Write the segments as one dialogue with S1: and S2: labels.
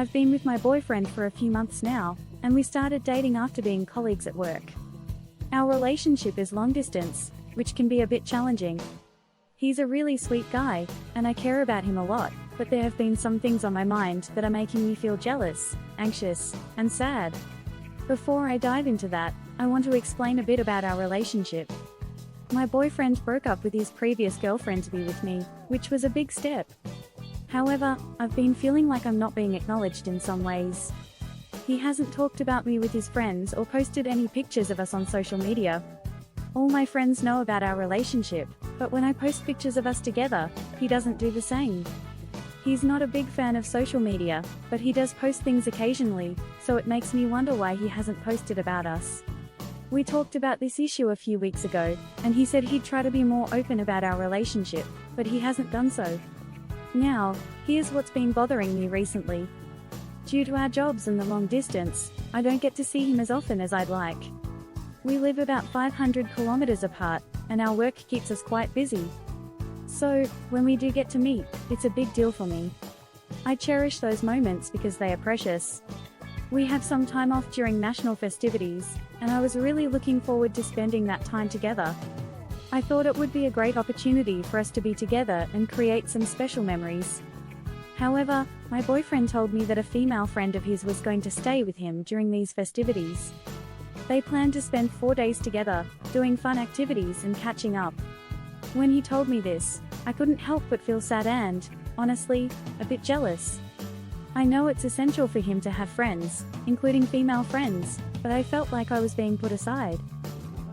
S1: I've been with my boyfriend for a few months now, and we started dating after being colleagues at work. Our relationship is long distance, which can be a bit challenging. He's a really sweet guy, and I care about him a lot, but there have been some things on my mind that are making me feel jealous, anxious, and sad. Before I dive into that, I want to explain a bit about our relationship. My boyfriend broke up with his previous girlfriend to be with me, which was a big step. However, I've been feeling like I'm not being acknowledged in some ways. He hasn't talked about me with his friends or posted any pictures of us on social media. All my friends know about our relationship, but when I post pictures of us together, he doesn't do the same. He's not a big fan of social media, but he does post things occasionally, so it makes me wonder why he hasn't posted about us. We talked about this issue a few weeks ago, and he said he'd try to be more open about our relationship, but he hasn't done so. Now, here's what's been bothering me recently. Due to our jobs and the long distance, I don't get to see him as often as I'd like. We live about 500 kilometers apart, and our work keeps us quite busy. So, when we do get to meet, it's a big deal for me. I cherish those moments because they are precious. We have some time off during national festivities, and I was really looking forward to spending that time together. I thought it would be a great opportunity for us to be together and create some special memories. However, my boyfriend told me that a female friend of his was going to stay with him during these festivities. They planned to spend 4 days together, doing fun activities and catching up. When he told me this, I couldn't help but feel sad and, honestly, a bit jealous. I know it's essential for him to have friends, including female friends, but I felt like I was being put aside.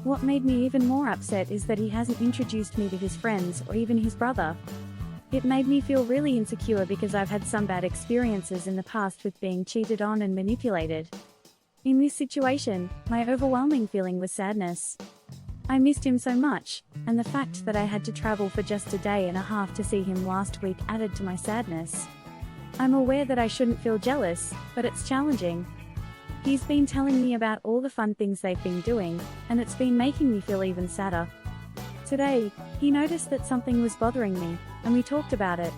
S1: What made me even more upset is that he hasn't introduced me to his friends or even his brother. It made me feel really insecure because I've had some bad experiences in the past with being cheated on and manipulated. In this situation, my overwhelming feeling was sadness. I missed him so much, and the fact that I had to travel for just a day and a half to see him last week added to my sadness. I'm aware that I shouldn't feel jealous, but it's challenging. He's been telling me about all the fun things they've been doing, and it's been making me feel even sadder. Today, he noticed that something was bothering me, and we talked about it.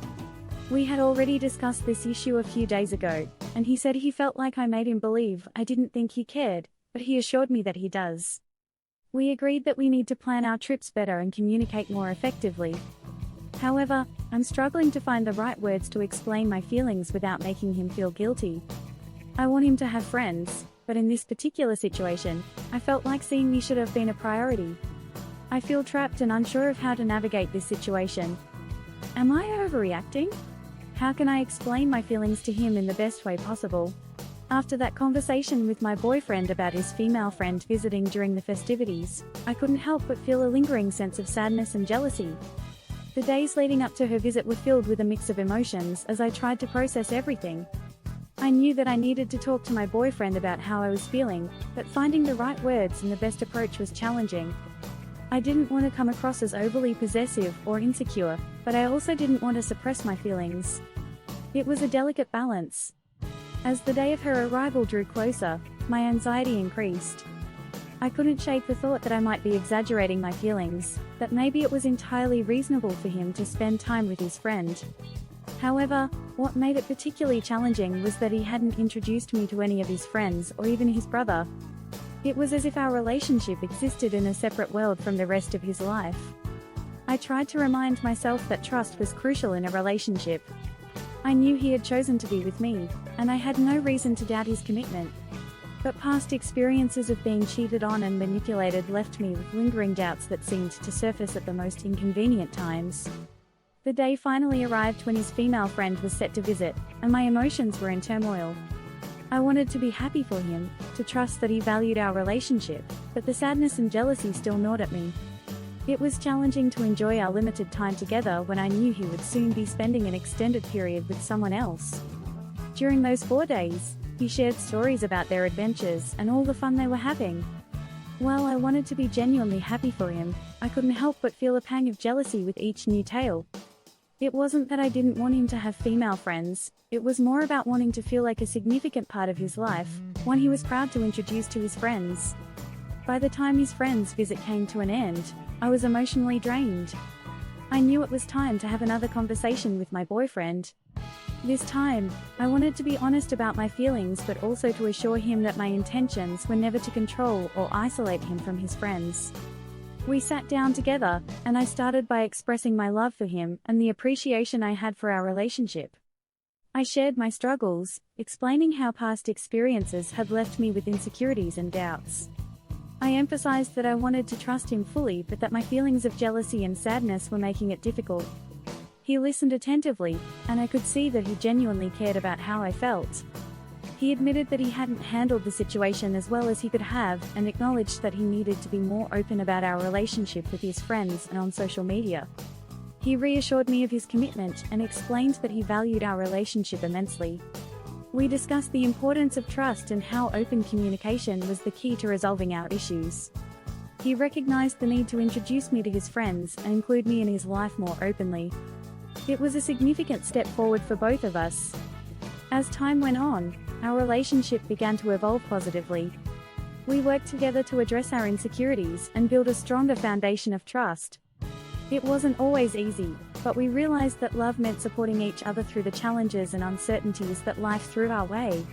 S1: We had already discussed this issue a few days ago, and he said he felt like I made him believe I didn't think he cared, but he assured me that he does. We agreed that we need to plan our trips better and communicate more effectively. However, I'm struggling to find the right words to explain my feelings without making him feel guilty. I want him to have friends, but in this particular situation, I felt like seeing me should have been a priority. I feel trapped and unsure of how to navigate this situation. Am I overreacting? How can I explain my feelings to him in the best way possible? After that conversation with my boyfriend about his female friend visiting during the festivities, I couldn't help but feel a lingering sense of sadness and jealousy. The days leading up to her visit were filled with a mix of emotions as I tried to process everything. I knew that I needed to talk to my boyfriend about how I was feeling, but finding the right words and the best approach was challenging. I didn't want to come across as overly possessive or insecure, but I also didn't want to suppress my feelings. It was a delicate balance. As the day of her arrival drew closer, my anxiety increased. I couldn't shake the thought that I might be exaggerating my feelings, that maybe it was entirely reasonable for him to spend time with his friend. However, what made it particularly challenging was that he hadn't introduced me to any of his friends or even his brother. It was as if our relationship existed in a separate world from the rest of his life. I tried to remind myself that trust was crucial in a relationship. I knew he had chosen to be with me, and I had no reason to doubt his commitment. But past experiences of being cheated on and manipulated left me with lingering doubts that seemed to surface at the most inconvenient times. The day finally arrived when his female friend was set to visit, and my emotions were in turmoil. I wanted to be happy for him, to trust that he valued our relationship, but the sadness and jealousy still gnawed at me. It was challenging to enjoy our limited time together when I knew he would soon be spending an extended period with someone else. During those 4 days, he shared stories about their adventures and all the fun they were having. While I wanted to be genuinely happy for him, I couldn't help but feel a pang of jealousy with each new tale. It wasn't that I didn't want him to have female friends, it was more about wanting to feel like a significant part of his life, one he was proud to introduce to his friends. By the time his friend's visit came to an end, I was emotionally drained. I knew it was time to have another conversation with my boyfriend. This time, I wanted to be honest about my feelings but also to assure him that my intentions were never to control or isolate him from his friends. We sat down together, and I started by expressing my love for him and the appreciation I had for our relationship. I shared my struggles, explaining how past experiences had left me with insecurities and doubts. I emphasized that I wanted to trust him fully but that my feelings of jealousy and sadness were making it difficult. He listened attentively, and I could see that he genuinely cared about how I felt. He admitted that he hadn't handled the situation as well as he could have and acknowledged that he needed to be more open about our relationship with his friends and on social media. He reassured me of his commitment and explained that he valued our relationship immensely. We discussed the importance of trust and how open communication was the key to resolving our issues. He recognized the need to introduce me to his friends and include me in his life more openly. It was a significant step forward for both of us. As time went on, our relationship began to evolve positively. We worked together to address our insecurities and build a stronger foundation of trust. It wasn't always easy, but we realized that love meant supporting each other through the challenges and uncertainties that life threw our way.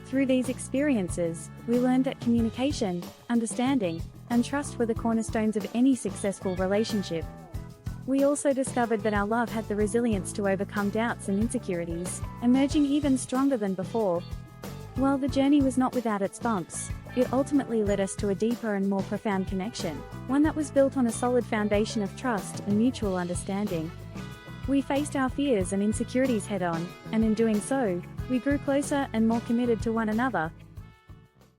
S1: Through these experiences, we learned that communication, understanding, and trust were the cornerstones of any successful relationship. We also discovered that our love had the resilience to overcome doubts and insecurities, emerging even stronger than before. While the journey was not without its bumps, it ultimately led us to a deeper and more profound connection, one that was built on a solid foundation of trust and mutual understanding. We faced our fears and insecurities head-on, and in doing so, we grew closer and more committed to one another,